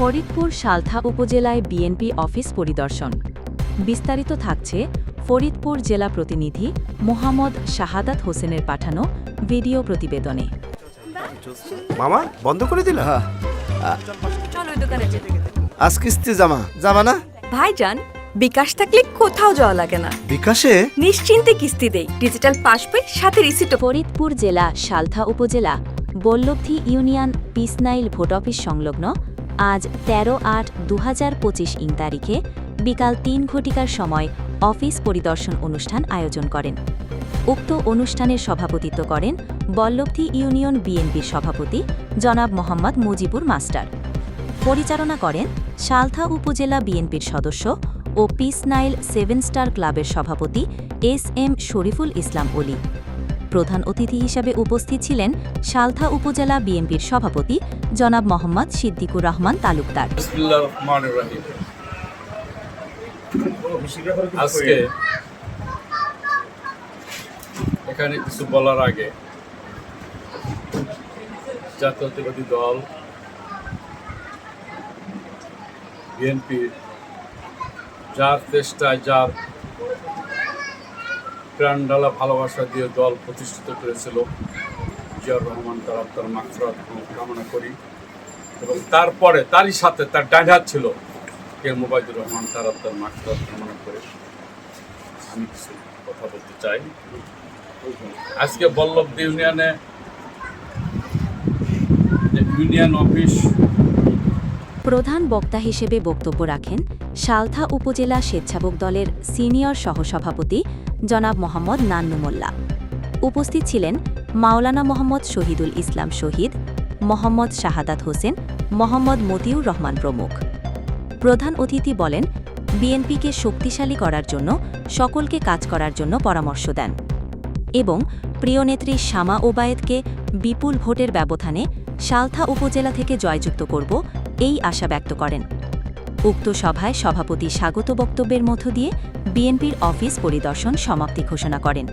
ফরিদপুর সালথা উপজেলায় BNP office পরিদর্শন। বিস্তারিত থাকছে ফরিদপুর জেলা প্রতিনিধি মোহাম্মদ শাহাদাত হোসেনের পাঠানো ভিডিও প্রতিবেদনে। মামা বন্ধ করে দিলা? চলো ওই দোকানে যেতে। আজ কিস্তি যাবা না? ভাইজান, বিকাশ থাকলে কোথাও যাওয়া লাগে না। বিকাশে নিশ্চিন্তে কিস্তি দেই, ডিজিটাল পাস বই সাথে রিসিট। ফরিদপুর জেলা সালথা উপজেলা বল্লভী ইউনিয়ন পিসনাইল ভোট অফিস সংলগ্ন আজ 13/8/2025 ইং তারিখে বিকাল 3 ঘটিকার সময় অফিস পরিদর্শন অনুষ্ঠান আয়োজন করেন। উক্ত অনুষ্ঠানের সভাপতিত্ব করেন বল্লভী ইউনিয়ন বিএনপির সভাপতি জনাব মোহাম্মদ মুজিবুর মাস্টার। পরিচালনা করেন সালথা উপজেলা বিএনপির সদস্য ও পিসনাইল 7 স্টার ক্লাবের সভাপতি এস.এম. শরীফুল ইসলাম অলি। প্রধান অতিথি হিসাবে উপস্থিত ছিলেন সালথা উপজেলা বিএনপির সভাপতি জনাব মোহাম্মদ সিদ্দিকুর রহমান তালুকদার। আজকে এখানে কিছু বলার আগে জাতীয়তাবাদী দল বিএনপি যার চেষ্টায় যার প্রাণঢালা ভালোবাসা দিয়ে দল প্রতিষ্ঠিত করেছিল জিয়াউর রহমান তার আত্মার মাগফিরাত কামনা করি, এবং তারপরে তারই সাথে তার ডাইন হাত ছিল কে মোবাইদুর রহমান তার আত্মার মাগফিরাত কামনা করে আমি কিছু কথা বলতে চাই। আজকে বল্লভী ইউনিয়নে ইউনিয়ন অফিস প্রধান বক্তা হিসেবে বক্তব্য রাখেন সালথা উপজেলা স্বেচ্ছাসেবক দলের সিনিয়র সহসভাপতি জনাব মোহাম্মদ নান্নু মোল্লা। উপস্থিত ছিলেন মাওলানা মোহাম্মদ শহীদুল ইসলাম শহীদ, মোহাম্মদ শাহাদাত হোসেন, মোহাম্মদ মতিউর রহমান প্রমুখ। প্রধান অতিথি বলেন, বিএনপিকে শক্তিশালী করার জন্য সকলকে কাজ করার জন্য পরামর্শ দেন এবং প্রিয়নেত্রী শামা ওবায়েদকে বিপুল ভোটের ব্যবধানে সালথা উপজেলা থেকে জয়যুক্ত করব এই আশা ব্যক্ত করেন। উক্ত সভায় সভাপতি স্বাগত বক্তব্যের মধ্য দিয়ে বিএনপির অফিস পরিদর্শন সমাপ্তি ঘোষণা করেন।